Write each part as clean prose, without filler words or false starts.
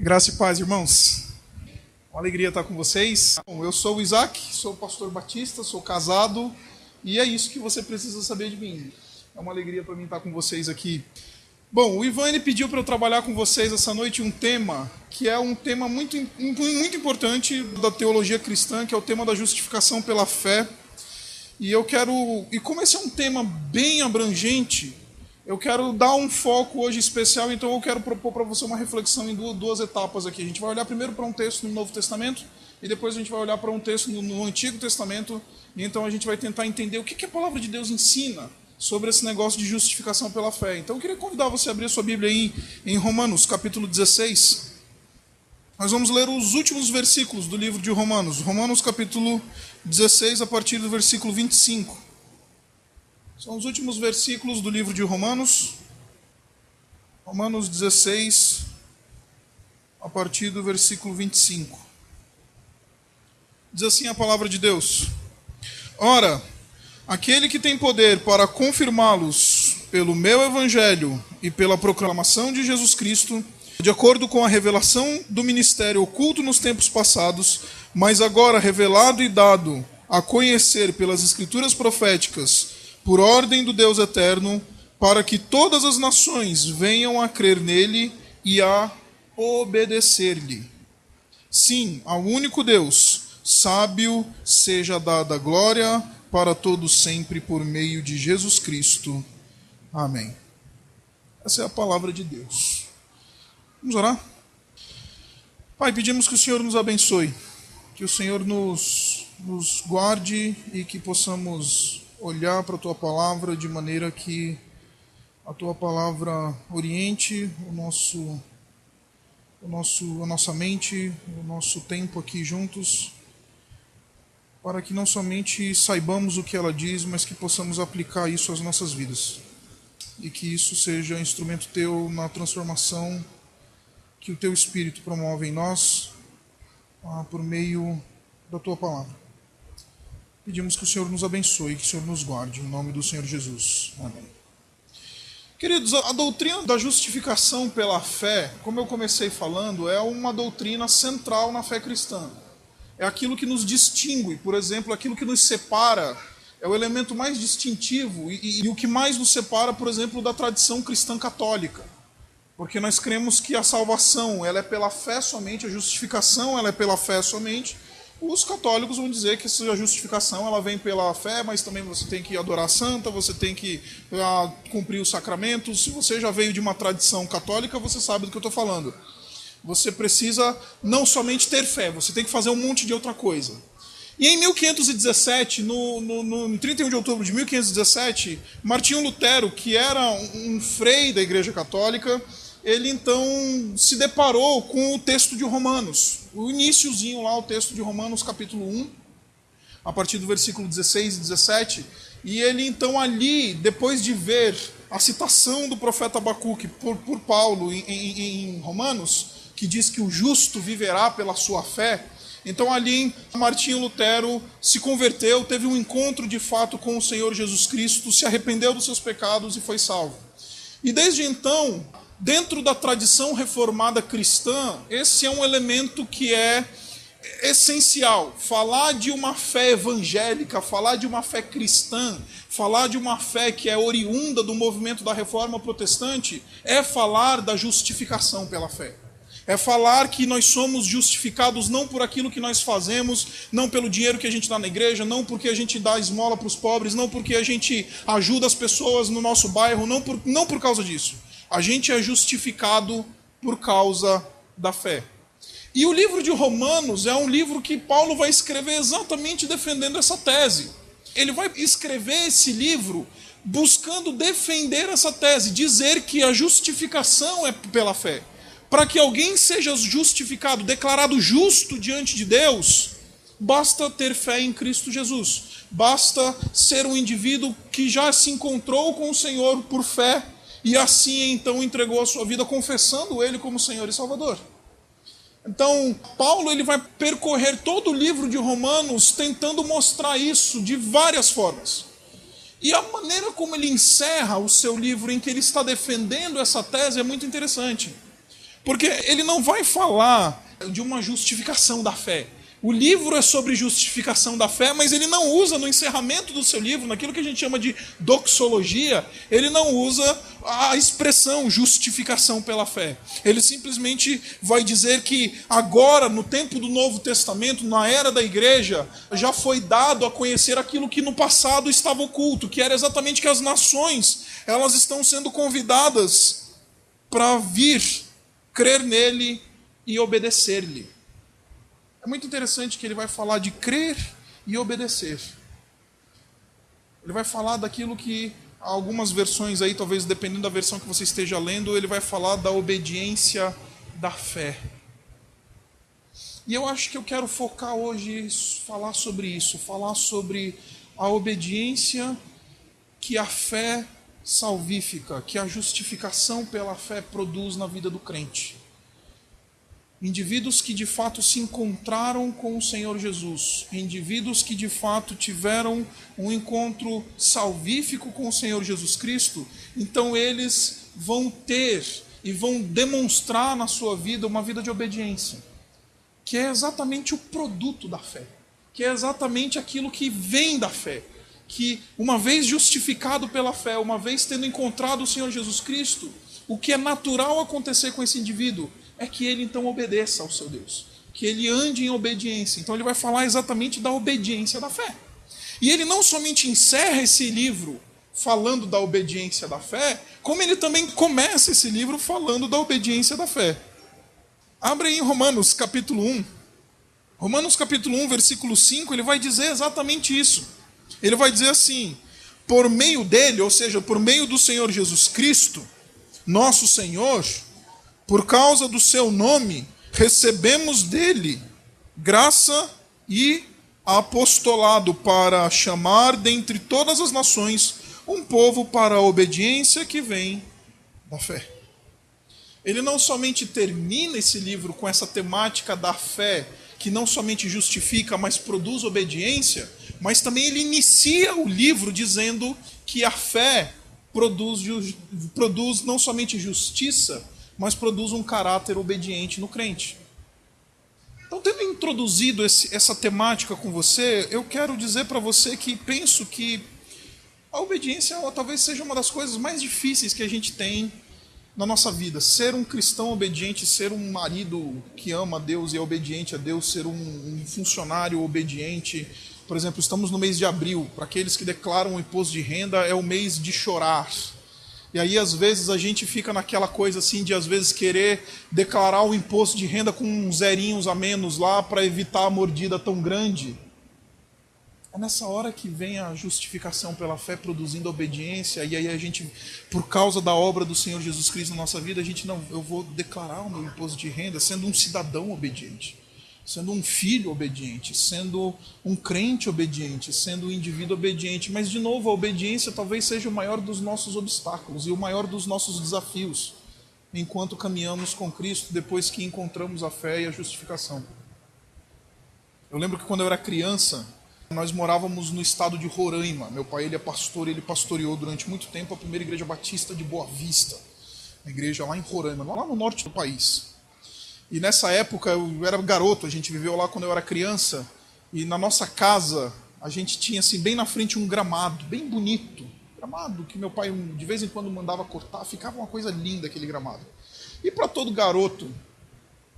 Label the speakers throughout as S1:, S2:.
S1: Graça e paz, irmãos. Uma alegria estar com vocês. Bom, eu sou o Isaac, sou pastor batista, sou casado e é isso que você precisa saber de mim. É uma alegria para mim estar com vocês aqui. Bom, o Ivan ele pediu para eu trabalhar com vocês essa noite um tema que é um tema muito importante da teologia cristã, que é o tema da justificação pela fé. E como esse é um tema bem abrangente, eu quero dar um foco hoje especial, então eu quero propor para você uma reflexão em duas etapas aqui. A gente vai olhar primeiro para um texto no Novo Testamento e depois a gente vai olhar para um texto no Antigo Testamento. E então a gente vai tentar entender o que a palavra de Deus ensina sobre esse negócio de justificação pela fé. Então eu queria convidar você a abrir a sua Bíblia aí em Romanos, capítulo 16. Nós vamos ler os últimos versículos do livro de Romanos. Romanos, capítulo 16, a partir do versículo 25. São os últimos versículos do livro de Romanos. Romanos 16, a partir do versículo 25. Diz assim a palavra de Deus: Ora, aquele que tem poder para confirmá-los pelo meu evangelho e pela proclamação de Jesus Cristo, de acordo com a revelação do ministério oculto nos tempos passados, mas agora revelado e dado a conhecer pelas escrituras proféticas, por ordem do Deus eterno, para que todas as nações venham a crer nele e a obedecer-lhe. Sim, ao único Deus, sábio, seja dada a glória para todos sempre por meio de Jesus Cristo. Amém. Essa é a palavra de Deus. Vamos orar? Pai, pedimos que o Senhor nos abençoe, que o Senhor nos guarde e que possamos olhar para a Tua Palavra de maneira que a Tua Palavra oriente a nossa mente, o nosso tempo aqui juntos, para que não somente saibamos o que ela diz, mas que possamos aplicar isso às nossas vidas. E que isso seja instrumento Teu na transformação que o Teu Espírito promove em nós, por meio da Tua Palavra. Pedimos que o Senhor nos abençoe, que o Senhor nos guarde, em nome do Senhor Jesus. Amém. Queridos, a doutrina da justificação pela fé, como eu comecei falando, é uma doutrina central na fé cristã. É aquilo que nos distingue, por exemplo, aquilo que nos separa, é o elemento mais distintivo e o que mais nos separa, por exemplo, da tradição cristã católica. Porque nós cremos que a salvação ela é pela fé somente, a justificação ela é pela fé somente. Os católicos vão dizer que a justificação ela vem pela fé, mas também você tem que adorar a santa, você tem que cumprir os sacramentos. Se você já veio de uma tradição católica, você sabe do que eu estou falando. Você precisa não somente ter fé, você tem que fazer um monte de outra coisa. E em 1517, no 31 de outubro de 1517, Martinho Lutero, que era um frei da Igreja Católica, ele então se deparou com o texto de Romanos, o iniciozinho lá, o texto de Romanos capítulo 1, a partir do versículo 16 e 17, e ele então ali, depois de ver a citação do profeta Abacuque por Paulo em Romanos, que diz que o justo viverá pela sua fé, então ali Martinho Lutero se converteu, teve um encontro de fato com o Senhor Jesus Cristo, se arrependeu dos seus pecados e foi salvo. E desde então, dentro da tradição reformada cristã, esse é um elemento que é essencial. Falar de uma fé evangélica, falar de uma fé cristã, falar de uma fé que é oriunda do movimento da reforma protestante, é falar da justificação pela fé. É falar que nós somos justificados não por aquilo que nós fazemos, não pelo dinheiro que a gente dá na igreja, não porque a gente dá esmola para os pobres, não porque a gente ajuda as pessoas no nosso bairro, não por causa disso. A gente é justificado por causa da fé. E o livro de Romanos é um livro que Paulo vai escrever exatamente defendendo essa tese. Ele vai escrever esse livro buscando defender essa tese, dizer que a justificação é pela fé. Para que alguém seja justificado, declarado justo diante de Deus, basta ter fé em Cristo Jesus. Basta ser um indivíduo que já se encontrou com o Senhor por fé e assim então entregou a sua vida confessando Ele como Senhor e Salvador. Então, Paulo ele vai percorrer todo o livro de Romanos tentando mostrar isso de várias formas. E a maneira como ele encerra o seu livro em que ele está defendendo essa tese é muito interessante. Porque ele não vai falar de uma justificação da fé. O livro é sobre justificação da fé, mas ele não usa no encerramento do seu livro, naquilo que a gente chama de doxologia, ele não usa a expressão justificação pela fé. Ele simplesmente vai dizer que agora, no tempo do Novo Testamento, na era da igreja, já foi dado a conhecer aquilo que no passado estava oculto, que era exatamente que as nações, elas estão sendo convidadas para vir, crer nele e obedecer-lhe. É muito interessante que ele vai falar de crer e obedecer. Ele vai falar daquilo que algumas versões aí, talvez dependendo da versão que você esteja lendo, ele vai falar da obediência da fé. E eu acho que eu quero focar hoje, falar sobre isso, falar sobre a obediência que a fé salvífica, que a justificação pela fé produz na vida do crente. Indivíduos que de fato se encontraram com o Senhor Jesus, indivíduos que de fato tiveram um encontro salvífico com o Senhor Jesus Cristo, então eles vão ter e vão demonstrar na sua vida uma vida de obediência, que é exatamente o produto da fé, que é exatamente aquilo que vem da fé, que uma vez justificado pela fé, uma vez tendo encontrado o Senhor Jesus Cristo, o que é natural acontecer com esse indivíduo é que ele então obedeça ao seu Deus, que ele ande em obediência. Então ele vai falar exatamente da obediência da fé. E ele não somente encerra esse livro falando da obediência da fé, como ele também começa esse livro falando da obediência da fé. Abre aí em Romanos capítulo 1. Romanos capítulo 1, versículo 5, ele vai dizer exatamente isso. Ele vai dizer assim: por meio dele, ou seja, por meio do Senhor Jesus Cristo, nosso Senhor, por causa do seu nome, recebemos dele graça e apostolado para chamar dentre todas as nações um povo para a obediência que vem da fé. Ele não somente termina esse livro com essa temática da fé, que não somente justifica, mas produz obediência, mas também ele inicia o livro dizendo que a fé produz não somente justiça, mas produz um caráter obediente no crente. Então, tendo introduzido essa temática com você, eu quero dizer para você que penso que a obediência talvez seja uma das coisas mais difíceis que a gente tem na nossa vida. Ser um cristão obediente, ser um marido que ama a Deus e é obediente a Deus, ser um funcionário obediente. Por exemplo, estamos no mês de abril. Para aqueles que declaram o imposto de renda, é o mês de chorar. E aí, às vezes, a gente fica naquela coisa assim de, às vezes, querer declarar o imposto de renda com uns zerinhos a menos lá para evitar a mordida tão grande. É nessa hora que vem a justificação pela fé produzindo obediência, e aí a gente, por causa da obra do Senhor Jesus Cristo na nossa vida, eu vou declarar o meu imposto de renda sendo um cidadão obediente, sendo um filho obediente, sendo um crente obediente, sendo um indivíduo obediente. Mas, de novo, a obediência talvez seja o maior dos nossos obstáculos e o maior dos nossos desafios, enquanto caminhamos com Cristo, depois que encontramos a fé e a justificação. Eu lembro que quando eu era criança, nós morávamos no estado de Roraima. Meu pai, ele é pastor, ele pastoreou durante muito tempo a primeira igreja batista de Boa Vista, uma igreja lá em Roraima, lá no norte do país. E nessa época, eu era garoto, a gente viveu lá quando eu era criança, e na nossa casa, a gente tinha assim, bem na frente um gramado, bem bonito, gramado que meu pai de vez em quando mandava cortar, ficava uma coisa linda aquele gramado. E para todo garoto,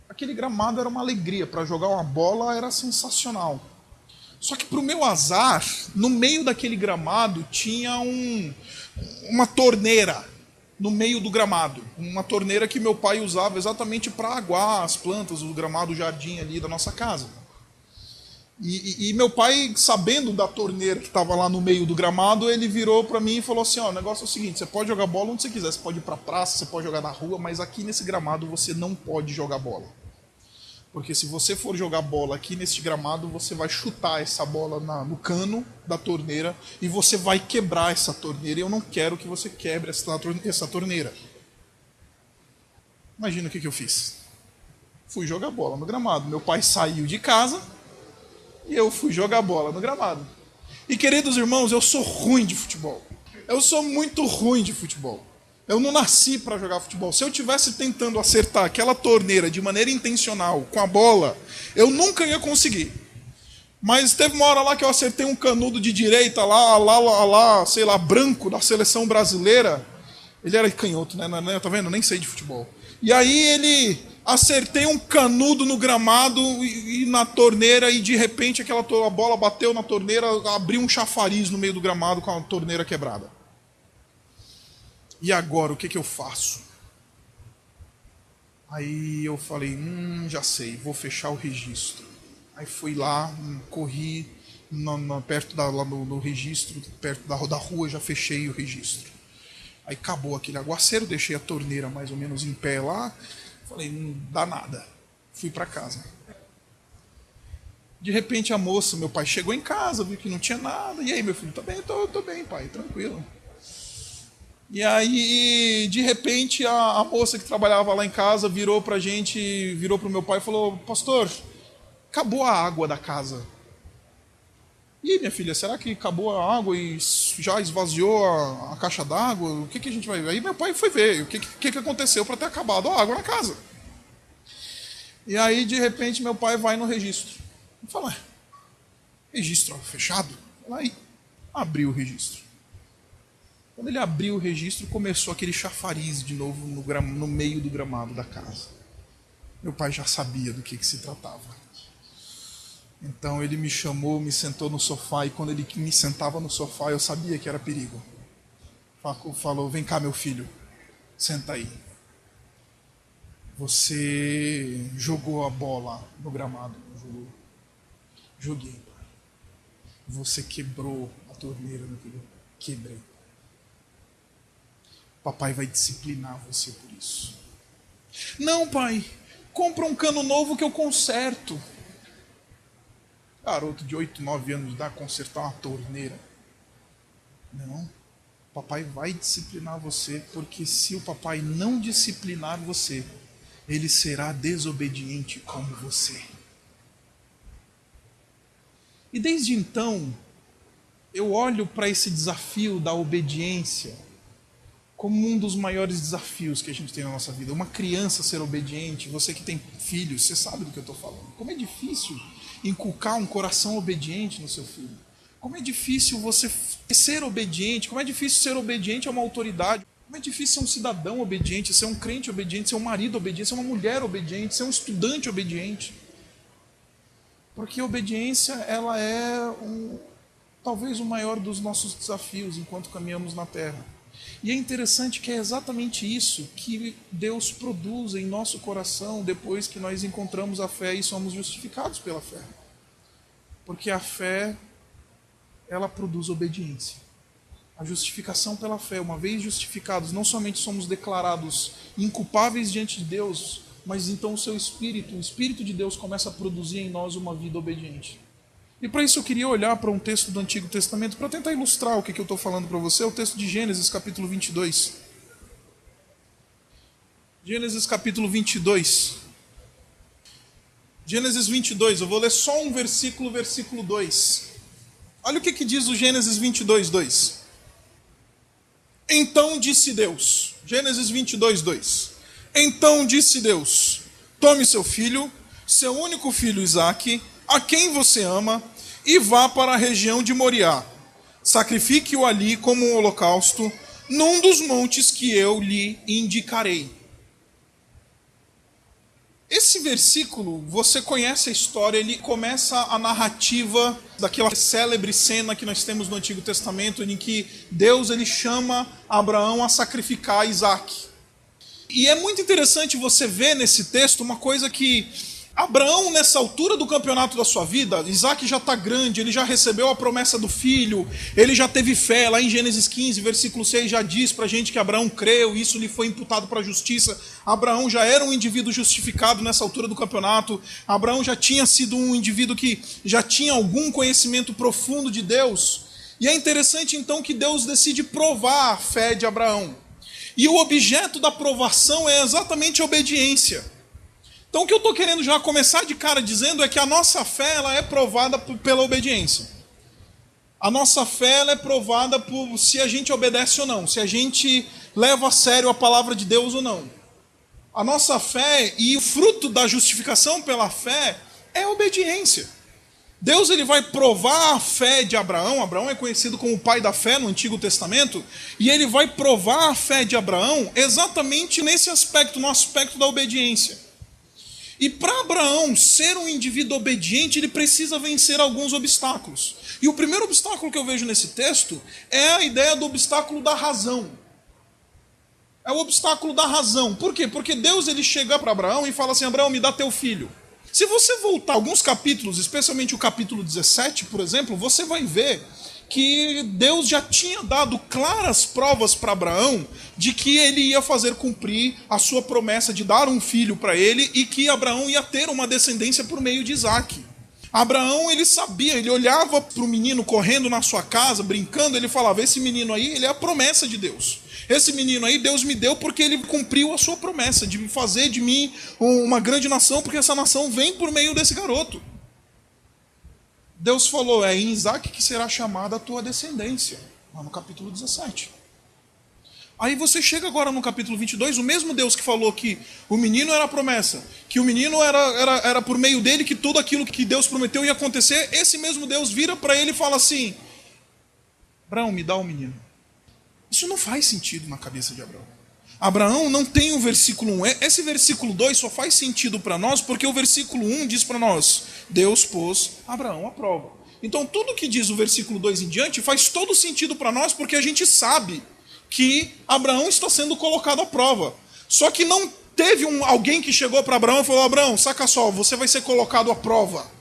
S1: aquele gramado era uma alegria, para jogar uma bola era sensacional. Só que, para o meu azar, no meio daquele gramado tinha uma torneira, no meio do gramado. Uma torneira que meu pai usava exatamente para aguar as plantas, o gramado, o jardim ali da nossa casa. E meu pai, sabendo da torneira que estava lá no meio do gramado, ele virou para mim e falou assim: ó, o negócio é o seguinte, você pode jogar bola onde você quiser, você pode ir para a praça, você pode jogar na rua, mas aqui nesse gramado você não pode jogar bola. Porque se você for jogar bola aqui neste gramado, você vai chutar essa bola no cano da torneira e você vai quebrar essa torneira. E eu não quero que você quebre essa torneira. Imagina o que eu fiz. Fui jogar bola no gramado. Meu pai saiu de casa e eu fui jogar bola no gramado. E, queridos irmãos, eu sou ruim de futebol. Eu sou muito ruim de futebol. Eu não nasci para jogar futebol. Se eu tivesse tentando acertar aquela torneira de maneira intencional, com a bola, eu nunca ia conseguir. Mas teve uma hora lá que eu acertei um canudo de direita sei lá, branco da seleção brasileira. Ele era canhoto, né? Tá vendo? Nem sei de futebol. E aí acertei um canudo no gramado e na torneira e de repente a bola bateu na torneira, abriu um chafariz no meio do gramado com a torneira quebrada. E agora, o que eu faço? Aí eu falei, já sei, vou fechar o registro. Aí fui lá, corri perto no registro, perto da rua, já fechei o registro. Aí acabou aquele aguaceiro, deixei a torneira mais ou menos em pé lá. Falei, não dá nada. Fui para casa. De repente a moça, meu pai chegou em casa, viu que não tinha nada. E aí, meu filho, tá bem? Tô bem, pai, tranquilo. E aí, de repente, a moça que trabalhava lá em casa virou pro meu pai e falou, pastor, acabou a água da casa. E aí, minha filha, será que acabou a água e já esvaziou a caixa d'água? O que a gente vai ver? Aí meu pai foi ver o que aconteceu para ter acabado a água na casa. E aí, de repente, meu pai vai no registro. E fala, registro fechado? Aí abriu o registro. Quando ele abriu o registro, começou aquele chafariz de novo no meio do gramado da casa. Meu pai já sabia do que se tratava. Então ele me chamou, me sentou no sofá, e quando ele me sentava no sofá, eu sabia que era perigo. Falou, vem cá, meu filho, senta aí. Você jogou a bola no gramado? Jogou. Joguei, pai. Você quebrou a torneira, meu filho? Quebrei. Papai vai disciplinar você por isso. Não, pai, compra um cano novo que eu conserto. Garoto de 8, 9 anos de idade consertar uma torneira. Não, papai vai disciplinar você, porque se o papai não disciplinar você, ele será desobediente como você. E desde então, eu olho para esse desafio da obediência como um dos maiores desafios que a gente tem na nossa vida. Uma criança ser obediente, você que tem filhos, você sabe do que eu estou falando. Como é difícil inculcar um coração obediente no seu filho. Como é difícil você ser obediente, como é difícil ser obediente a uma autoridade. Como é difícil ser um cidadão obediente, ser um crente obediente, ser um marido obediente, ser uma mulher obediente, ser um estudante obediente. Porque a obediência, ela é talvez o maior dos nossos desafios enquanto caminhamos na terra. E é interessante que é exatamente isso que Deus produz em nosso coração depois que nós encontramos a fé e somos justificados pela fé. Porque a fé, ela produz obediência. A justificação pela fé, uma vez justificados, não somente somos declarados inculpáveis diante de Deus, mas então o Espírito de Deus começa a produzir em nós uma vida obediente. E para isso eu queria olhar para um texto do Antigo Testamento para tentar ilustrar o que eu estou falando para você, o texto de Gênesis capítulo 22. Gênesis capítulo 22. Gênesis 22, eu vou ler só um versículo, versículo 2. Olha o que diz o Gênesis 22, 2. Então disse Deus, Gênesis 22, 2. Então disse Deus, tome seu filho, seu único filho Isaque, a quem você ama, e vá para a região de Moriá. Sacrifique-o ali como um holocausto, num dos montes que eu lhe indicarei. Esse versículo, você conhece a história, ele começa a narrativa daquela célebre cena que nós temos no Antigo Testamento, em que Deus ele chama Abraão a sacrificar Isaque. E é muito interessante você ver nesse texto uma coisa que Abraão, nessa altura do campeonato da sua vida, Isaque já está grande, ele já recebeu a promessa do filho, ele já teve fé. Lá em Gênesis 15, versículo 6, já diz para a gente que Abraão creu, e isso lhe foi imputado para a justiça. Abraão já era um indivíduo justificado nessa altura do campeonato. Abraão já tinha sido um indivíduo que já tinha algum conhecimento profundo de Deus. E é interessante então que Deus decide provar a fé de Abraão. E o objeto da provação é exatamente a obediência. Então o que eu estou querendo já começar de cara dizendo é que a nossa fé ela é provada pela obediência. A nossa fé ela é provada por se a gente obedece ou não, se a gente leva a sério a palavra de Deus ou não. A nossa fé e o fruto da justificação pela fé é a obediência. Deus ele vai provar a fé de Abraão. Abraão é conhecido como o pai da fé no Antigo Testamento. E ele vai provar a fé de Abraão exatamente nesse aspecto, no aspecto da obediência. E para Abraão ser um indivíduo obediente, ele precisa vencer alguns obstáculos. E o primeiro obstáculo que eu vejo nesse texto é a ideia do obstáculo da razão. É o obstáculo da razão. Por quê? Porque Deus ele chega para Abraão e fala assim: Abraão, me dá teu filho. Se você voltar alguns capítulos, especialmente o capítulo 17, por exemplo, você vai ver que Deus já tinha dado claras provas para Abraão de que ele ia fazer cumprir a sua promessa de dar um filho para ele e que Abraão ia ter uma descendência por meio de Isaac. Abraão, ele sabia, ele olhava para o menino correndo na sua casa, brincando, ele falava: esse menino aí, ele é a promessa de Deus. Esse menino aí, Deus me deu porque ele cumpriu a sua promessa de fazer de mim uma grande nação, porque essa nação vem por meio desse garoto. Deus falou: é em Isaac que será chamada a tua descendência, lá no capítulo 17. Aí você chega agora no capítulo 22, o mesmo Deus que falou que o menino era a promessa, que o menino era por meio dele que tudo aquilo que Deus prometeu ia acontecer, esse mesmo Deus vira para ele e fala assim: Abraão, me dá o menino. Isso não faz sentido na cabeça de Abraão. Abraão não tem o versículo 1. Esse versículo 2 só faz sentido para nós porque o versículo 1 diz para nós: Deus pôs Abraão à prova. Então tudo que diz o versículo 2 em diante faz todo sentido para nós porque a gente sabe que Abraão está sendo colocado à prova. Só que não teve alguém que chegou para Abraão e falou: Abraão, saca só, você vai ser colocado à prova.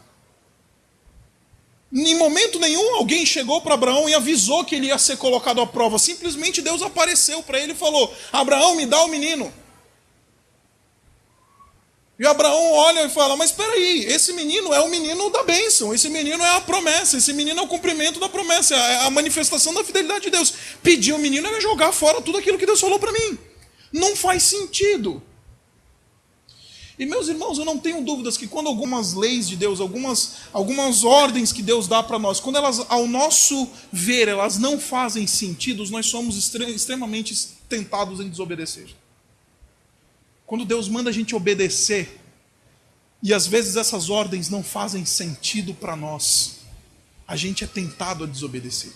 S1: Em momento nenhum alguém chegou para Abraão e avisou que ele ia ser colocado à prova. Simplesmente Deus apareceu para ele e falou: Abraão, me dá o menino. E Abraão olha e fala: mas espera aí, esse menino é o menino da bênção, esse menino é a promessa, esse menino é o cumprimento da promessa, é a manifestação da fidelidade de Deus. Pedir o menino é jogar fora tudo aquilo que Deus falou para mim. Não faz sentido. E meus irmãos, eu não tenho dúvidas que quando algumas leis de Deus, algumas ordens que Deus dá para nós, quando elas, ao nosso ver, elas não fazem sentido, nós somos extremamente tentados em desobedecer. Quando Deus manda a gente obedecer, e às vezes essas ordens não fazem sentido para nós, a gente é tentado a desobedecer.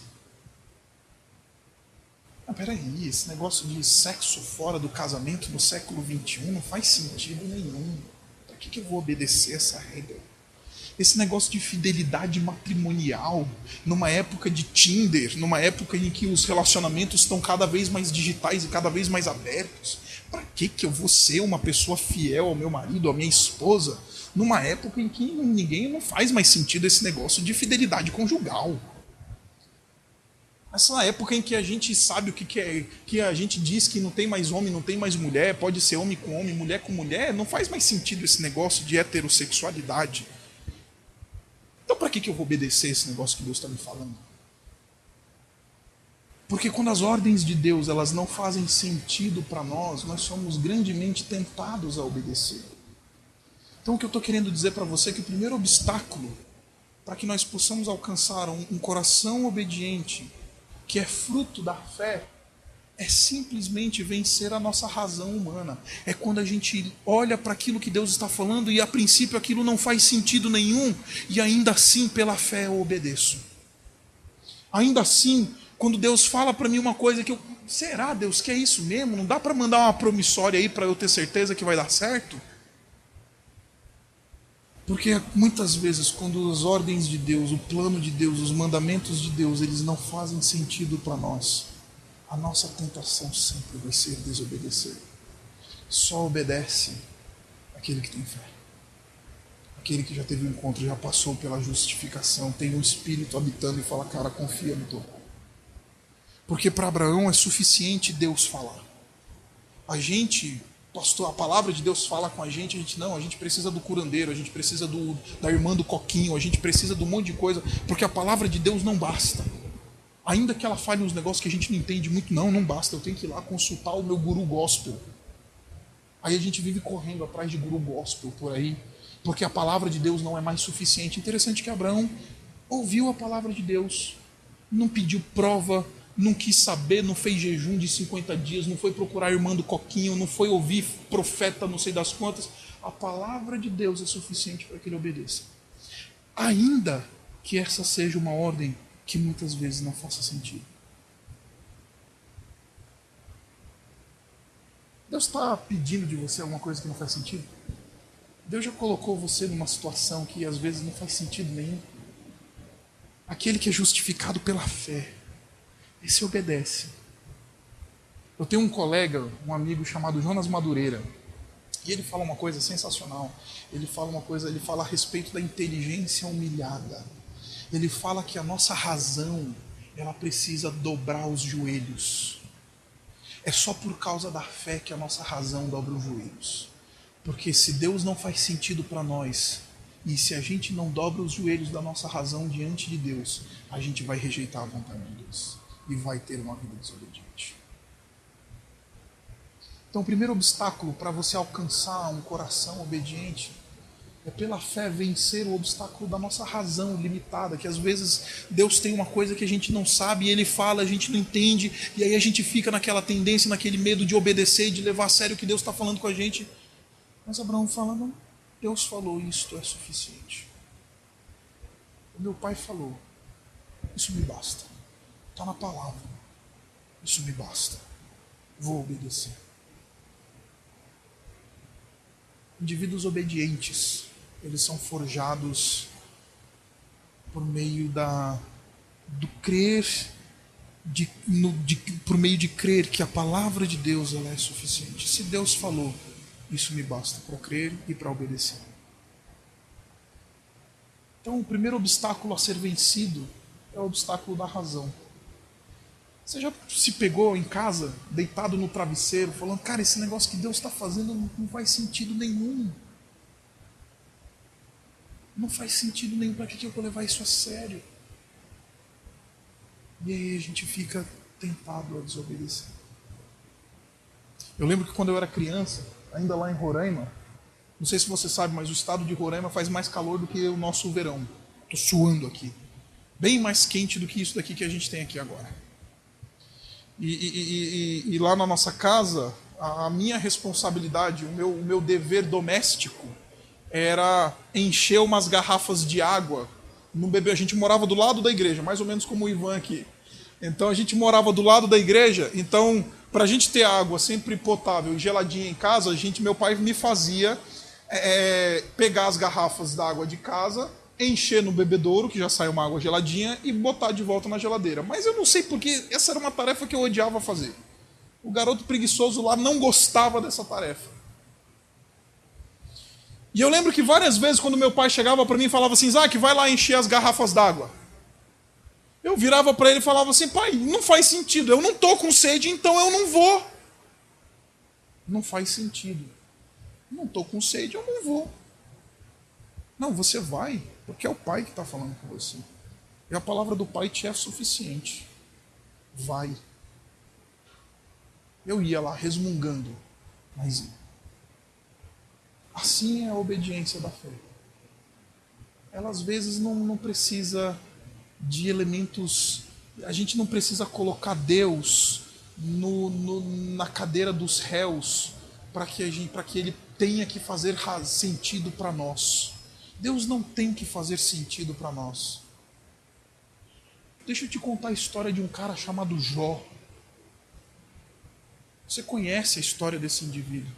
S1: Ah, peraí, esse negócio de sexo fora do casamento no século XXI não faz sentido nenhum. Para que eu vou obedecer essa regra? Esse negócio de fidelidade matrimonial, numa época de Tinder, numa época em que os relacionamentos estão cada vez mais digitais e cada vez mais abertos, para que eu vou ser uma pessoa fiel ao meu marido, à minha esposa, numa época em que não faz mais sentido esse negócio de fidelidade conjugal? Essa época em que a gente sabe o que é, que a gente diz que não tem mais homem, não tem mais mulher, pode ser homem com homem, mulher com mulher, não faz mais sentido esse negócio de heterossexualidade. Então para que eu vou obedecer esse negócio que Deus está me falando? Porque quando as ordens de Deus elas não fazem sentido para nós somos grandemente tentados a obedecer. Então o que eu estou querendo dizer para você é que o primeiro obstáculo para que nós possamos alcançar um coração obediente, que é fruto da fé, é simplesmente vencer a nossa razão humana. É quando a gente olha para aquilo que Deus está falando e a princípio aquilo não faz sentido nenhum e ainda assim pela fé eu obedeço. Ainda assim, quando Deus fala para mim uma coisa que será Deus que é isso mesmo? Não dá para mandar uma promissória aí para eu ter certeza que vai dar certo? Porque muitas vezes quando as ordens de Deus, o plano de Deus, os mandamentos de Deus, eles não fazem sentido para nós, a nossa tentação sempre vai ser desobedecer. Só obedece aquele que tem fé. Aquele que já teve um encontro, já passou pela justificação, tem um Espírito habitando e fala: cara, confia no teu Pai. Porque para Abraão é suficiente Deus falar. A gente... Pastor, a palavra de Deus fala com a gente precisa do curandeiro, a gente precisa da irmã do coquinho, a gente precisa de um monte de coisa, porque a palavra de Deus não basta. Ainda que ela fale uns negócios que a gente não entende muito, não basta, eu tenho que ir lá consultar o meu guru gospel. Aí a gente vive correndo atrás de guru gospel por aí, porque a palavra de Deus não é mais suficiente. Interessante que Abraão ouviu a palavra de Deus, não pediu prova, não quis saber, não fez jejum de 50 dias, não foi procurar a irmã do coquinho, não foi ouvir profeta não sei das quantas. A palavra de Deus é suficiente para que ele obedeça. Ainda que essa seja uma ordem que muitas vezes não faça sentido. Deus está pedindo de você alguma coisa que não faz sentido? Deus já colocou você numa situação que às vezes não faz sentido nenhum. Aquele que é justificado pela fé, esse obedece. Eu tenho um colega, um amigo chamado Jonas Madureira, e ele fala uma coisa sensacional. Ele fala a respeito da inteligência humilhada. Ele fala que a nossa razão, ela precisa dobrar os joelhos. É só por causa da fé que a nossa razão dobra os joelhos. Porque se Deus não faz sentido para nós, e se a gente não dobra os joelhos da nossa razão diante de Deus, a gente vai rejeitar a vontade de Deus e vai ter uma vida desobediente. Então o primeiro obstáculo para você alcançar um coração obediente é pela fé vencer o obstáculo da nossa razão limitada, que às vezes Deus tem uma coisa que a gente não sabe e Ele fala, a gente não entende, e aí a gente fica naquela tendência, naquele medo de obedecer e de levar a sério o que Deus está falando com a gente. Mas Abraão fala, não, Deus falou, isto é suficiente. O meu pai falou, isso me basta. Está na palavra, isso me basta. Vou obedecer. Indivíduos obedientes, eles são forjados por meio do crer, por meio de crer que a palavra de Deus ela é suficiente. Se Deus falou, isso me basta para crer e para obedecer. Então, o primeiro obstáculo a ser vencido é o obstáculo da razão. Você já se pegou em casa, deitado no travesseiro, falando, cara, esse negócio que Deus está fazendo não faz sentido nenhum. Não faz sentido nenhum, para que eu vou levar isso a sério? E aí a gente fica tentado a desobedecer. Eu lembro que quando eu era criança, ainda lá em Roraima, não sei se você sabe, mas o estado de Roraima faz mais calor do que o nosso verão. Estou suando aqui. Bem mais quente do que isso daqui que a gente tem aqui agora. E lá na nossa casa, a minha responsabilidade, o meu dever doméstico era encher umas garrafas de água no bebê. A gente morava do lado da igreja, mais ou menos como o Ivan aqui. Então a gente morava do lado da igreja, então para a gente ter água sempre potável e geladinha em casa, meu pai me fazia pegar as garrafas d'água de casa, encher no bebedouro, que já sai uma água geladinha, e botar de volta na geladeira. Mas eu não sei porque essa era uma tarefa que eu odiava fazer. O garoto preguiçoso lá não gostava dessa tarefa. E eu lembro que várias vezes quando meu pai chegava para mim e falava assim, Isaac, vai lá encher as garrafas d'água. Eu virava para ele e falava assim, pai, não faz sentido, eu não estou com sede, então eu não vou. Não faz sentido. Não estou com sede, eu não vou. Não, você vai, porque é o pai que está falando com você. E a palavra do pai te é suficiente. Vai. Eu ia lá resmungando, mas ia. Assim é a obediência da fé. Ela às vezes não precisa de elementos. A gente não precisa colocar Deus na cadeira dos réus para que Ele tenha que fazer sentido para nós. Deus não tem que fazer sentido para nós. Deixa eu te contar a história de um cara chamado Jó. Você conhece a história desse indivíduo.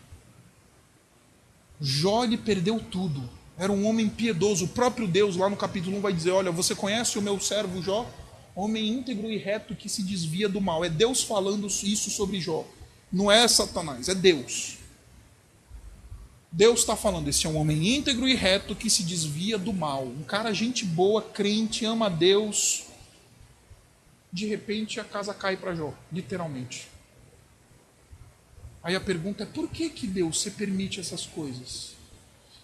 S1: Jó, ele perdeu tudo. Era um homem piedoso. O próprio Deus, lá no capítulo 1, vai dizer, olha, você conhece o meu servo Jó? Homem íntegro e reto que se desvia do mal. É Deus falando isso sobre Jó. Não é Satanás, é Deus. Deus está falando, esse é um homem íntegro e reto que se desvia do mal. Um cara, gente boa, crente, ama a Deus. De repente, a casa cai para Jó, literalmente. Aí a pergunta é, por que Deus você permite essas coisas?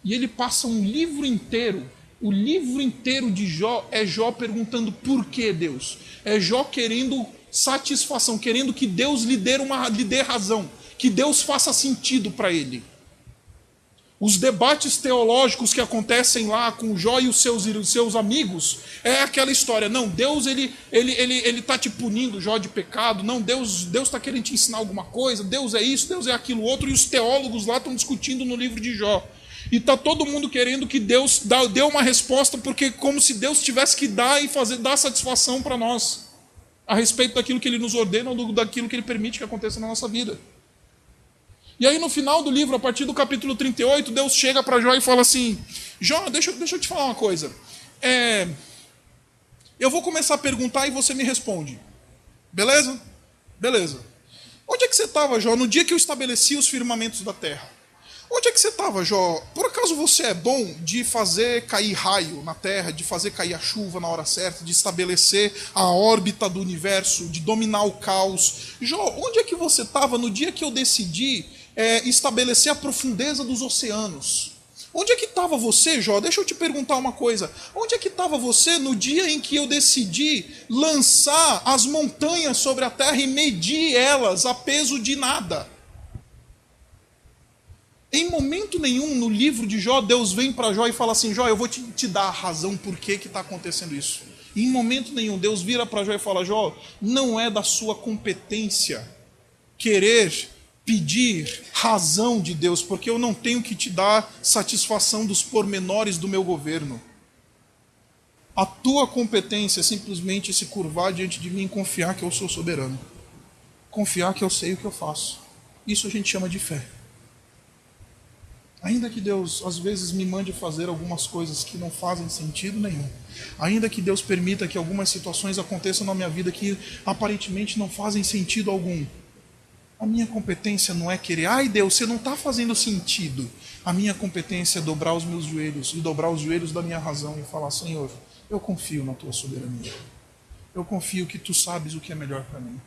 S1: E ele passa um livro inteiro, o livro inteiro de Jó é Jó perguntando por que Deus? É Jó querendo satisfação, querendo que Deus lhe dê razão, que Deus faça sentido para ele. Os debates teológicos que acontecem lá com Jó e os seus amigos, é aquela história, não, Deus ele tá te punindo, Jó, de pecado, não, Deus está querendo te ensinar alguma coisa, Deus é isso, Deus é aquilo outro, e os teólogos lá estão discutindo no livro de Jó. E está todo mundo querendo que Deus dê uma resposta, porque como se Deus tivesse que dar satisfação para nós, a respeito daquilo que Ele nos ordena ou daquilo que Ele permite que aconteça na nossa vida. E aí no final do livro, a partir do capítulo 38, Deus chega para Jó e fala assim, Jó, deixa eu te falar uma coisa. Eu vou começar a perguntar e você me responde. Beleza? Beleza. Onde é que você estava, Jó, no dia que eu estabeleci os firmamentos da terra? Onde é que você estava, Jó? Por acaso você é bom de fazer cair raio na terra, de fazer cair a chuva na hora certa, de estabelecer a órbita do universo, de dominar o caos? Jó, onde é que você estava no dia que eu decidi estabelecer a profundeza dos oceanos? Onde é que estava você, Jó? Deixa eu te perguntar uma coisa. Onde é que estava você no dia em que eu decidi lançar as montanhas sobre a terra e medir elas a peso de nada? Em momento nenhum no livro de Jó, Deus vem para Jó e fala assim, Jó, eu vou te dar a razão por que está acontecendo isso. E em momento nenhum, Deus vira para Jó e fala, Jó, não é da sua competência querer pedir razão de Deus, porque eu não tenho que te dar satisfação dos pormenores do meu governo. A tua competência é simplesmente se curvar diante de mim e confiar que eu sou soberano. Confiar que eu sei o que eu faço. Isso a gente chama de fé. Ainda que Deus, às vezes, me mande fazer algumas coisas que não fazem sentido nenhum. Ainda que Deus permita que algumas situações aconteçam na minha vida que aparentemente não fazem sentido algum. A minha competência não é querer, ai Deus, você não está fazendo sentido. A minha competência é dobrar os meus joelhos e dobrar os joelhos da minha razão e falar, Senhor, eu confio na tua soberania. Eu confio que tu sabes o que é melhor para mim.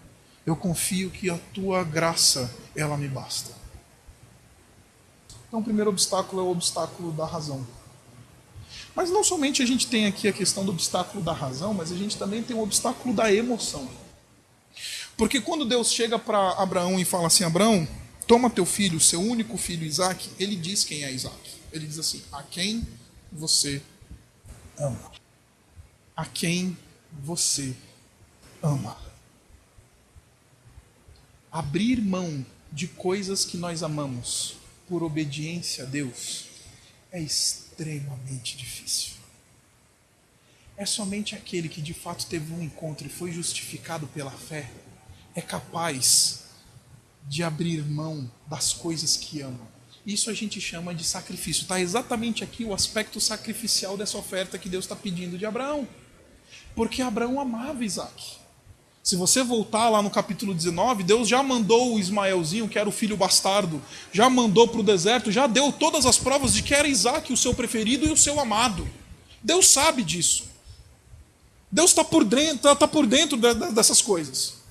S1: Eu confio que a tua graça, ela me basta. Então, o primeiro obstáculo é o obstáculo da razão. Mas não somente a gente tem aqui a questão do obstáculo da razão, mas a gente também tem o obstáculo da emoção. Porque quando Deus chega para Abraão e fala assim, Abraão, toma teu filho, seu único filho Isaque, ele diz quem é Isaque. Ele diz assim, a quem você ama. A quem você ama. Abrir mão de coisas que nós amamos por obediência a Deus é extremamente difícil. É somente aquele que de fato teve um encontro e foi justificado pela fé é capaz de abrir mão das coisas que ama. Isso a gente chama de sacrifício. Está exatamente aqui o aspecto sacrificial dessa oferta que Deus está pedindo de Abraão. Porque Abraão amava Isaque. Se você voltar lá no capítulo 19, Deus já mandou o Ismaelzinho, que era o filho bastardo, já mandou para o deserto, já deu todas as provas de que era Isaque o seu preferido e o seu amado. Deus sabe disso. Deus está por dentro dessas coisas.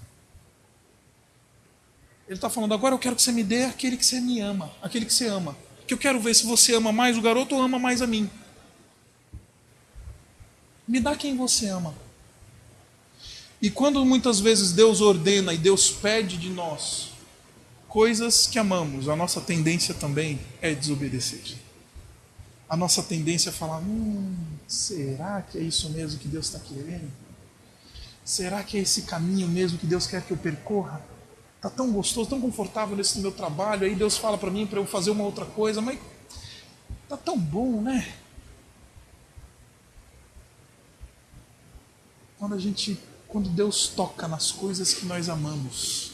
S1: Ele está falando, agora eu quero que você me dê aquele que você me ama, aquele que você ama. Que eu quero ver se você ama mais o garoto ou ama mais a mim. Me dá quem você ama. E quando muitas vezes Deus ordena e Deus pede de nós coisas que amamos, a nossa tendência também é desobedecer. A nossa tendência é falar, será que é isso mesmo que Deus está querendo? Será que é esse caminho mesmo que Deus quer que eu percorra? Está tão gostoso, tão confortável nesse meu trabalho, aí Deus fala para mim para eu fazer uma outra coisa, mas está tão bom, né? Quando Deus toca nas coisas que nós amamos,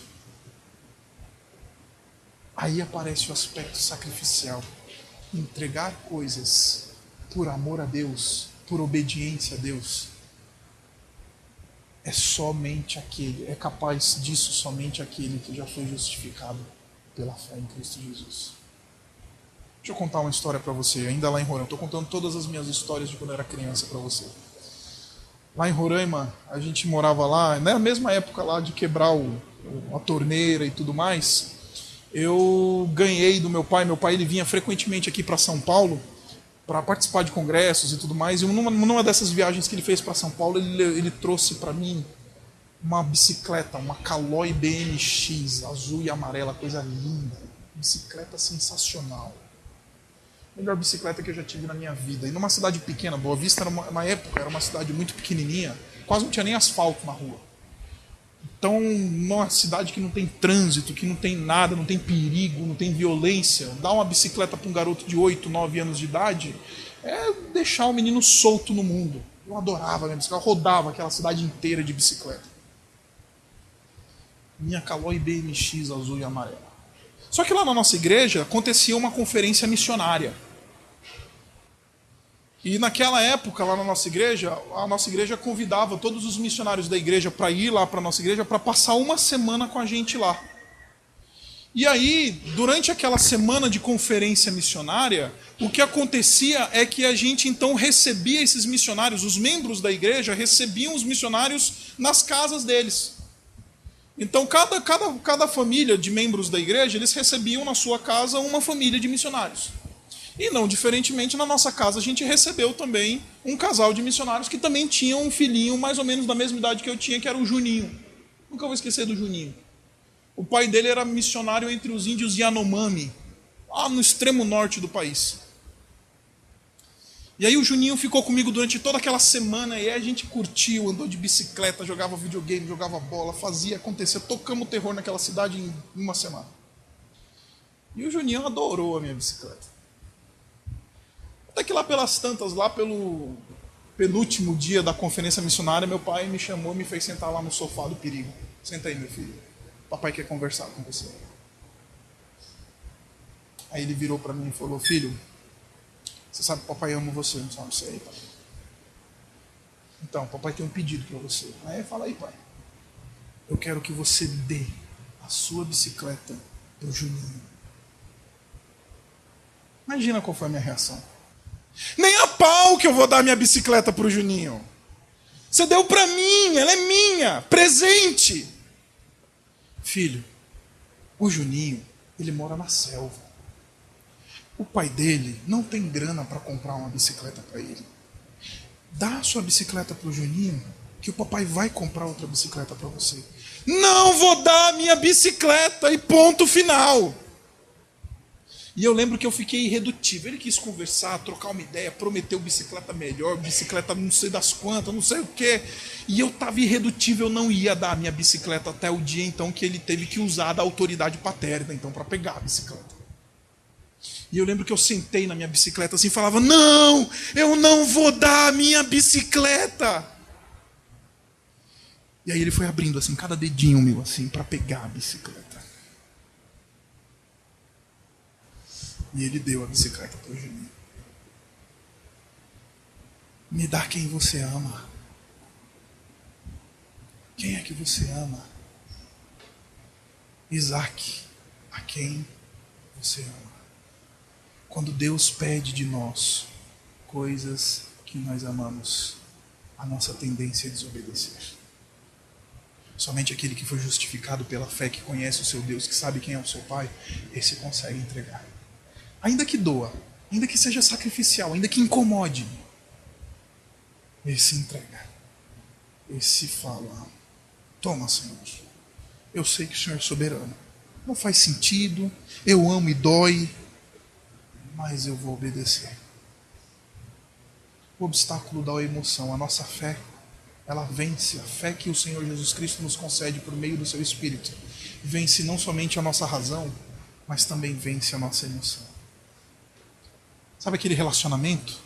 S1: aí aparece o aspecto sacrificial. Entregar coisas por amor a Deus, por obediência a Deus, é capaz disso somente aquele que já foi justificado pela fé em Cristo Jesus. Deixa eu contar uma história para você, ainda lá em Roraima. Estou contando todas as minhas histórias de quando eu era criança para você. Lá em Roraima, a gente morava lá, na mesma época lá de quebrar a torneira e tudo mais. Eu ganhei do meu pai ele vinha frequentemente aqui para São Paulo para participar de congressos e tudo mais, e numa dessas viagens que ele fez para São Paulo, ele trouxe para mim uma bicicleta, uma Caloi BMX, azul e amarela, coisa linda, bicicleta sensacional. Melhor bicicleta que eu já tive na minha vida. E numa cidade pequena, Boa Vista, na época, era uma cidade muito pequenininha. Quase não tinha nem asfalto na rua. Então, numa cidade que não tem trânsito, que não tem nada, não tem perigo, não tem violência, dar uma bicicleta para um garoto de 8, 9 anos de idade é deixar o menino solto no mundo. Eu adorava a minha bicicleta, eu rodava aquela cidade inteira de bicicleta. Minha Caloi BMX azul e amarela. Só que lá na nossa igreja acontecia uma conferência missionária. E naquela época, lá na nossa igreja, a nossa igreja convidava todos os missionários da igreja para ir lá para a nossa igreja para passar uma semana com a gente lá. E aí, durante aquela semana de conferência missionária, o que acontecia é que a gente então recebia esses missionários, os membros da igreja recebiam os missionários nas casas deles. Então, cada família de membros da igreja, eles recebiam na sua casa uma família de missionários. E não diferentemente, na nossa casa a gente recebeu também um casal de missionários que também tinham um filhinho mais ou menos da mesma idade que eu tinha, que era o Juninho. Nunca vou esquecer do Juninho. O pai dele era missionário entre os índios Yanomami, lá no extremo norte do país. E aí o Juninho ficou comigo durante toda aquela semana, e aí a gente curtiu, andou de bicicleta, jogava videogame, jogava bola, fazia acontecer, tocamos o terror naquela cidade em uma semana. E o Juninho adorou a minha bicicleta. Até que lá pelas tantas, lá pelo penúltimo dia da conferência missionária, meu pai me chamou e me fez sentar lá no sofá do perigo. Senta aí, meu filho. Papai quer conversar com você. Aí ele virou para mim e falou: filho, você sabe que papai ama você, não sabe? Sei, pai. Então, papai tem um pedido para você. Aí fala aí, pai. Eu quero que você dê a sua bicicleta pro Juninho. Imagina qual foi a minha reação. Nem a pau que eu vou dar minha bicicleta pro Juninho. Você deu para mim, ela é minha, presente. Filho, o Juninho, ele mora na selva. O pai dele não tem grana para comprar uma bicicleta para ele. Dá a sua bicicleta pro Juninho, que o papai vai comprar outra bicicleta para você. Não vou dar a minha bicicleta e ponto final. E eu lembro que eu fiquei irredutível. Ele quis conversar, trocar uma ideia, prometeu bicicleta melhor, bicicleta não sei das quantas, não sei o quê. E eu estava irredutível, eu não ia dar a minha bicicleta até o dia então que ele teve que usar da autoridade paterna então para pegar a bicicleta. E eu lembro que eu sentei na minha bicicleta assim e falava: não, eu não vou dar a minha bicicleta. E aí ele foi abrindo assim, cada dedinho meu assim, para pegar a bicicleta. E ele deu a bicicleta para o Juninho. Me dá quem você ama. Quem é que você ama? Isaac, a quem você ama. Quando Deus pede de nós coisas que nós amamos, a nossa tendência é desobedecer. Somente aquele que foi justificado pela fé, que conhece o seu Deus, que sabe quem é o seu Pai, esse consegue entregar. Ainda que doa, ainda que seja sacrificial, ainda que incomode, esse entrega. Esse fala: toma, Senhor, eu sei que o Senhor é soberano. Não faz sentido, eu amo e dói, mas eu vou obedecer. O obstáculo da emoção, a nossa fé, ela vence. A fé que o Senhor Jesus Cristo nos concede por meio do seu Espírito vence não somente a nossa razão, mas também vence a nossa emoção. Sabe aquele relacionamento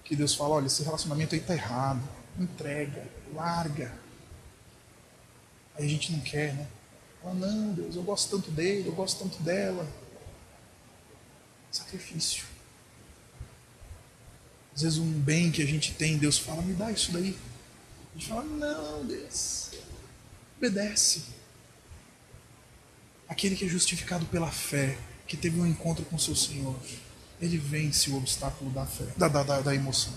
S1: que Deus fala: olha, esse relacionamento aí está errado, entrega, larga. Aí a gente não quer, né? Fala: não, Deus, eu gosto tanto dele, eu gosto tanto dela. Sacrifício. Às vezes um bem que a gente tem, Deus fala: me dá isso daí. A gente fala: não, Deus, obedece. Aquele que é justificado pela fé, que teve um encontro com seu Senhor, ele vence o obstáculo da fé, da emoção.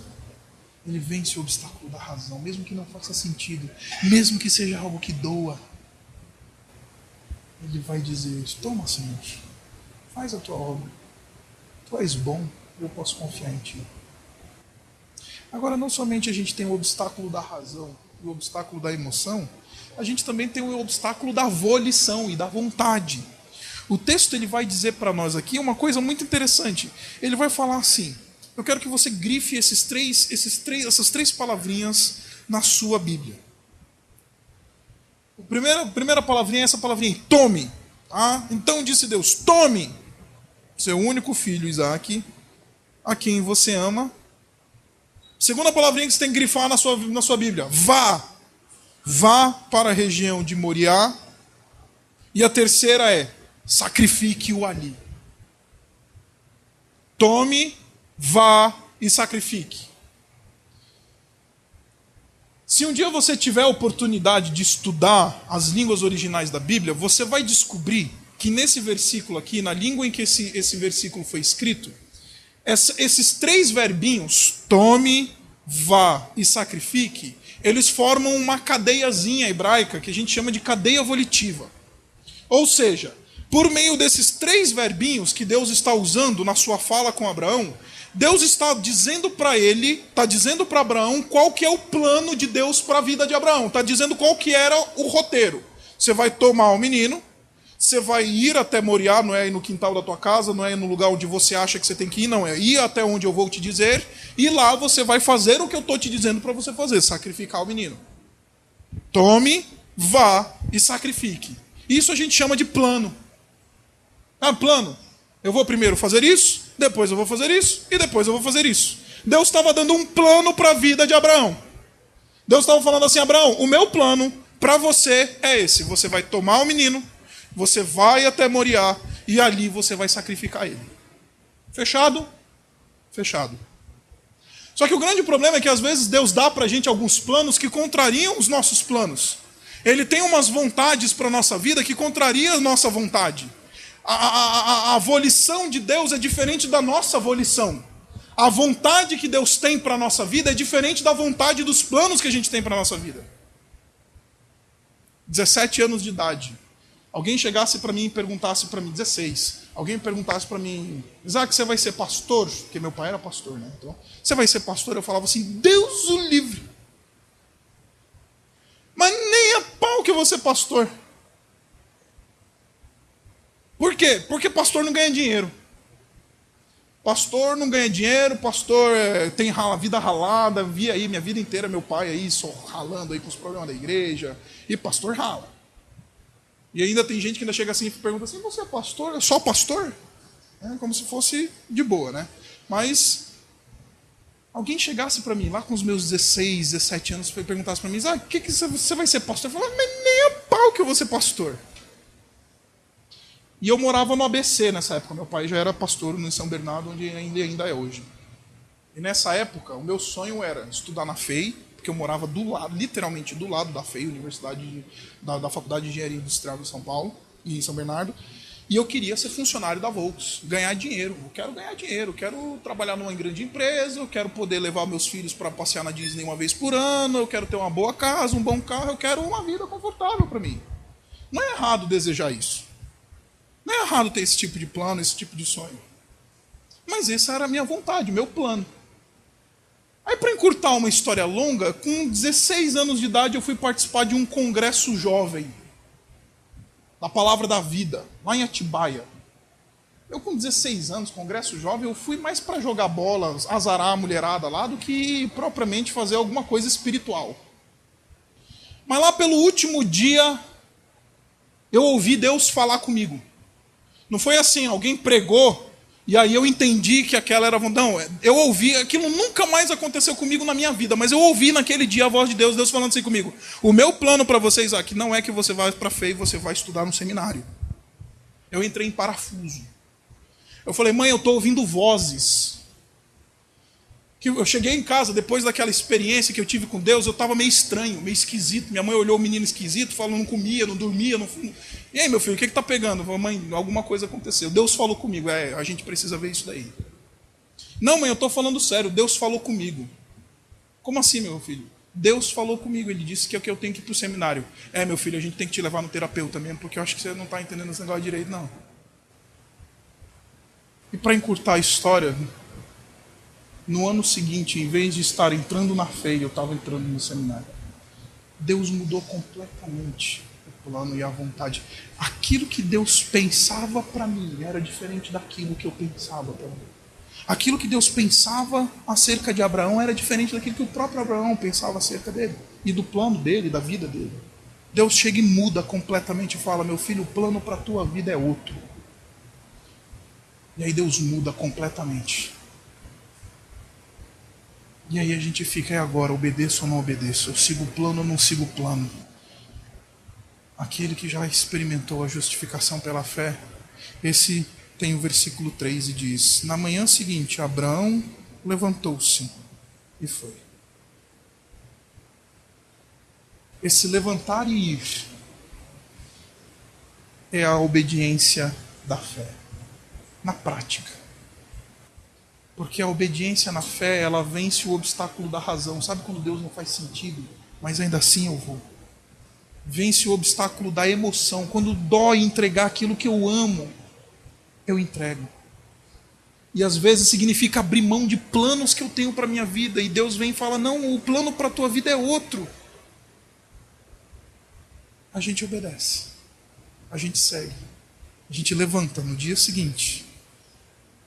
S1: Ele vence o obstáculo da razão, mesmo que não faça sentido, mesmo que seja algo que doa. Ele vai dizer: toma, Senhor, faz a tua obra. Tu és bom, eu posso confiar em ti. Agora, não somente a gente tem o obstáculo da razão e o obstáculo da emoção, a gente também tem o obstáculo da volição e da vontade. O texto ele vai dizer para nós aqui uma coisa muito interessante. Ele vai falar assim, eu quero que você grife essas três palavrinhas na sua Bíblia. A primeira palavrinha é essa palavrinha, tome. Então disse Deus, tome seu único filho Isaque, a quem você ama. Segunda palavrinha que você tem que grifar na sua Bíblia, vá para a região de Moriá. E a terceira é, sacrifique-o ali. Tome, vá e sacrifique. Se um dia você tiver a oportunidade de estudar as línguas originais da Bíblia, você vai descobrir que nesse versículo aqui, na língua em que esse versículo foi escrito, esses três verbinhos, tome, vá e sacrifique, eles formam uma cadeiazinha hebraica que a gente chama de cadeia volitiva. Ou seja, por meio desses três verbinhos que Deus está usando na sua fala com Abraão, Deus está dizendo para ele, está dizendo para Abraão qual que é o plano de Deus para a vida de Abraão. Está dizendo qual que era o roteiro. Você vai tomar o menino, você vai ir até Moriá, não é ir no quintal da tua casa, não é ir no lugar onde você acha que você tem que ir, não, é ir até onde eu vou te dizer, e lá você vai fazer o que eu estou te dizendo para você fazer, sacrificar o menino. Tome, vá e sacrifique. Isso a gente chama de plano. Plano. Eu vou primeiro fazer isso, depois eu vou fazer isso, e depois eu vou fazer isso. Deus estava dando um plano para a vida de Abraão. Deus estava falando assim, Abraão, o meu plano para você é esse. Você vai tomar o menino, você vai até Moriá, e ali você vai sacrificar ele. Fechado? Fechado. Só que o grande problema é que às vezes Deus dá para a gente alguns planos que contrariam os nossos planos. Ele tem umas vontades para a nossa vida que contrariam a nossa vontade. A volição de Deus é diferente da nossa volição. A vontade que Deus tem para a nossa vida é diferente da vontade dos planos que a gente tem para a nossa vida. 17 anos de idade. Alguém chegasse para mim e perguntasse para mim, 16, alguém perguntasse para mim, Isaac, você vai ser pastor? Porque meu pai era pastor, né? Então, você vai ser pastor? Eu falava assim, Deus o livre. Mas nem a pau que eu vou ser pastor. Por quê? Porque pastor não ganha dinheiro. Pastor não ganha dinheiro, pastor tem vida ralada, vi aí minha vida inteira meu pai aí só ralando aí com os problemas da igreja, e pastor rala. E ainda tem gente que ainda chega assim e pergunta assim, você é pastor? É só pastor? Como se fosse de boa, né? Mas alguém chegasse para mim lá com os meus 16, 17 anos e perguntasse para mim, o que você vai ser pastor? Eu falava, mas nem a pau que eu vou ser pastor. E eu morava no ABC nessa época. Meu pai já era pastor no São Bernardo, onde ainda é hoje. E nessa época, o meu sonho era estudar na FEI, porque eu morava do lado, literalmente do lado da FEI, Universidade da Faculdade de Engenharia Industrial de São Paulo, em São Bernardo. E eu queria ser funcionário da Volks, ganhar dinheiro. Eu quero ganhar dinheiro, eu quero trabalhar numa grande empresa, eu quero poder levar meus filhos para passear na Disney uma vez por ano, eu quero ter uma boa casa, um bom carro, eu quero uma vida confortável para mim. Não é errado desejar isso. Não é errado ter esse tipo de plano, esse tipo de sonho. Mas essa era a minha vontade, o meu plano. Aí, para encurtar uma história longa, com 16 anos de idade eu fui participar de um congresso jovem, da Palavra da Vida, lá em Atibaia. Eu com 16 anos, congresso jovem, eu fui mais para jogar bola, azarar a mulherada lá, do que propriamente fazer alguma coisa espiritual. Mas lá pelo último dia, eu ouvi Deus falar comigo. Não foi assim, alguém pregou, e aí eu entendi que aquela era... Não, eu ouvi, aquilo nunca mais aconteceu comigo na minha vida, mas eu ouvi naquele dia a voz de Deus, Deus falando assim comigo, o meu plano para você, Isaac, não é que você vá para a FEI e você vai estudar no seminário. Eu entrei em parafuso. Eu falei, mãe, eu estou ouvindo vozes. Eu cheguei em casa, depois daquela experiência que eu tive com Deus, eu estava meio estranho, meio esquisito. Minha mãe olhou o menino esquisito, falou, não comia, não dormia. Não... E aí, meu filho, o que está pegando? Eu falei, mãe, alguma coisa aconteceu. Deus falou comigo, a gente precisa ver isso daí. Não, mãe, eu estou falando sério, Deus falou comigo. Como assim, meu filho? Deus falou comigo, ele disse que é o que eu tenho que ir para o seminário. Meu filho, a gente tem que te levar no terapeuta mesmo, porque eu acho que você não está entendendo esse negócio direito, não. E para encurtar a história... No ano seguinte, em vez de estar entrando na FEI, eu estava entrando no seminário. Deus mudou completamente o plano e a vontade. Aquilo que Deus pensava para mim era diferente daquilo que eu pensava para mim. Aquilo que Deus pensava acerca de Abraão era diferente daquilo que o próprio Abraão pensava acerca dele e do plano dele, da vida dele. Deus chega e muda completamente e fala: meu filho, o plano para a tua vida é outro. E aí Deus muda completamente. E aí a gente fica: e agora, obedeço ou não obedeço? Eu sigo o plano ou não sigo o plano? Aquele que já experimentou a justificação pela fé, esse tem o versículo 3 e diz: na manhã seguinte, Abraão levantou-se e foi. Esse levantar e ir é a obediência da fé, na prática. Porque a obediência na fé, ela vence o obstáculo da razão. Sabe quando Deus não faz sentido, mas ainda assim eu vou? Vence o obstáculo da emoção. Quando dói entregar aquilo que eu amo, eu entrego. E às vezes significa abrir mão de planos que eu tenho para a minha vida. E Deus vem e fala: não, o plano para a tua vida é outro. A gente obedece. A gente segue. A gente levanta no dia seguinte.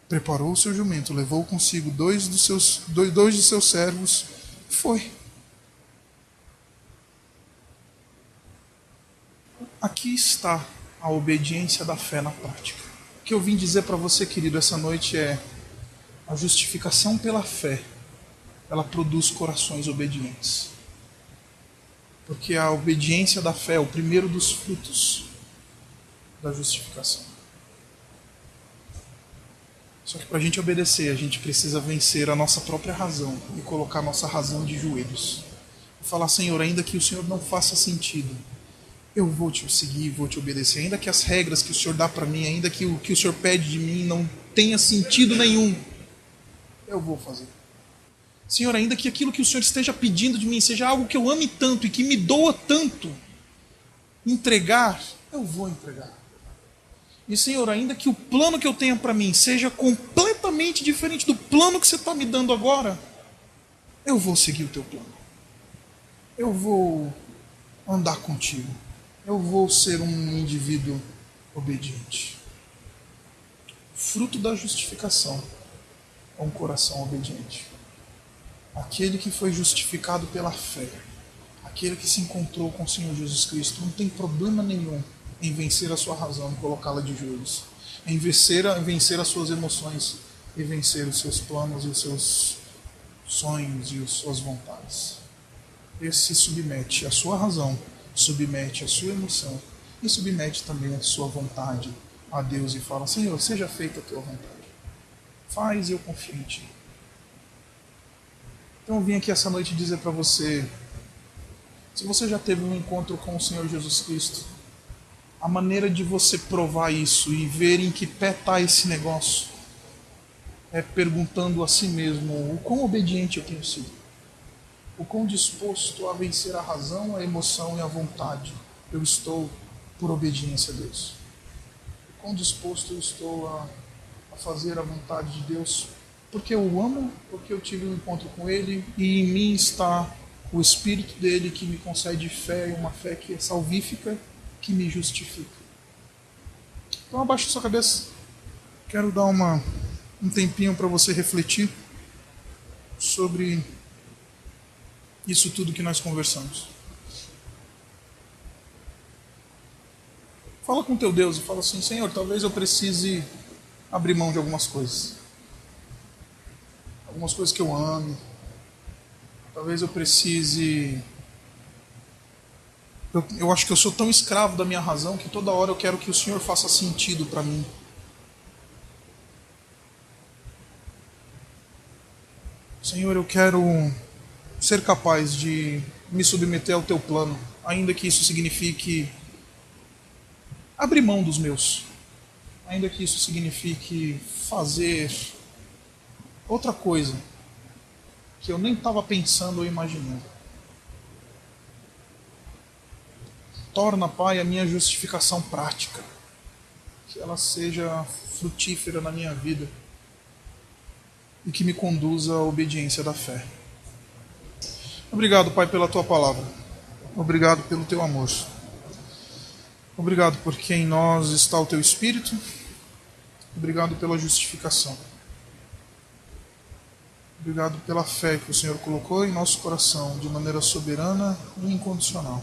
S1: Preparou o seu jumento, levou consigo dois de seus servos e foi. Aqui está a obediência da fé na prática. O que eu vim dizer para você, querido, essa noite é: a justificação pela fé, ela produz corações obedientes. Porque a obediência da fé é o primeiro dos frutos da justificação. Só que para a gente obedecer, a gente precisa vencer a nossa própria razão e colocar a nossa razão de joelhos. E falar: Senhor, ainda que o Senhor não faça sentido, eu vou te seguir, vou te obedecer. Ainda que as regras que o Senhor dá para mim, ainda que o que o Senhor pede de mim não tenha sentido nenhum, eu vou fazer. Senhor, ainda que aquilo que o Senhor esteja pedindo de mim seja algo que eu ame tanto e que me doa tanto, entregar, eu vou entregar. E Senhor, ainda que o plano que eu tenha para mim seja completamente diferente do plano que você está me dando agora, eu vou seguir o teu plano. Eu vou andar contigo. Eu vou ser um indivíduo obediente. Fruto da justificação é um coração obediente. Aquele que foi justificado pela fé, aquele que se encontrou com o Senhor Jesus Cristo, não tem problema nenhum em vencer a sua razão e colocá-la de joelhos, em vencer as suas emoções e vencer os seus planos e os seus sonhos e as suas vontades. Esse se submete à sua razão, submete à sua emoção e submete também a sua vontade a Deus e fala: Senhor, seja feita a tua vontade. Faz e eu confio em ti. Então eu vim aqui essa noite dizer para você: se você já teve um encontro com o Senhor Jesus Cristo, a maneira de você provar isso e ver em que pé está esse negócio é perguntando a si mesmo: o quão obediente eu tenho sido? O quão disposto a vencer a razão, a emoção e a vontade eu estou por obediência a Deus? O quão disposto eu estou a fazer a vontade de Deus porque eu o amo, porque eu tive um encontro com Ele e em mim está o Espírito dele que me concede fé, e uma fé que é salvífica, que me justifica. Então abaixa sua cabeça. Quero dar um tempinho para você refletir sobre isso tudo que nós conversamos. Fala com teu Deus e fala assim: Senhor, talvez eu precise abrir mão de algumas coisas. Algumas coisas que eu amo. Talvez eu precise... Eu acho que eu sou tão escravo da minha razão que toda hora eu quero que o Senhor faça sentido para mim. Senhor, eu quero ser capaz de me submeter ao teu plano, ainda que isso signifique abrir mão dos meus, ainda que isso signifique fazer outra coisa que eu nem estava pensando ou imaginando. Torna, Pai, a minha justificação prática, que ela seja frutífera na minha vida e que me conduza à obediência da fé. Obrigado, Pai, pela tua palavra. Obrigado pelo teu amor. Obrigado porque em nós está o Teu Espírito. Obrigado pela justificação. Obrigado pela fé que o Senhor colocou em nosso coração de maneira soberana e incondicional.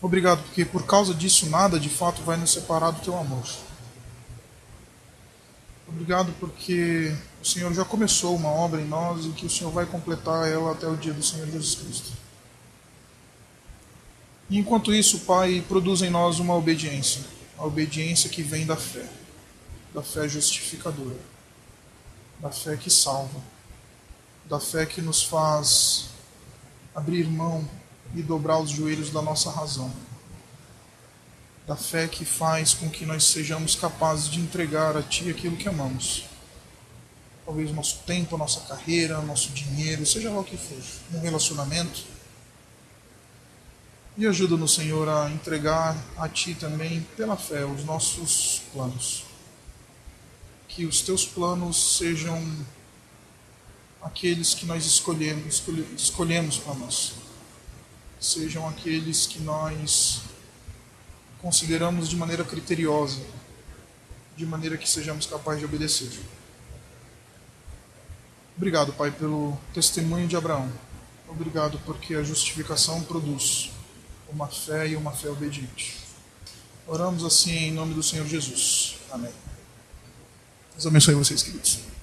S1: Obrigado porque por causa disso nada de fato vai nos separar do Teu amor. Obrigado porque o Senhor já começou uma obra em nós e que o Senhor vai completar ela até o dia do Senhor Jesus Cristo. E enquanto isso, Pai, produz em nós uma obediência, a obediência que vem da fé justificadora, da fé que salva, da fé que nos faz abrir mão e dobrar os joelhos da nossa razão, da fé que faz com que nós sejamos capazes de entregar a Ti aquilo que amamos. Talvez o nosso tempo, a nossa carreira, o nosso dinheiro, seja lá o que for, um relacionamento. E ajuda-nos, Senhor, a entregar a Ti também, pela fé, os nossos planos. Que os Teus planos sejam aqueles que nós escolhemos para nós. Sejam aqueles que nós consideramos de maneira criteriosa, de maneira que sejamos capazes de obedecer. Obrigado, Pai, pelo testemunho de Abraão. Obrigado porque a justificação produz uma fé e uma fé obediente. Oramos assim em nome do Senhor Jesus. Amém. Deus abençoe vocês, queridos.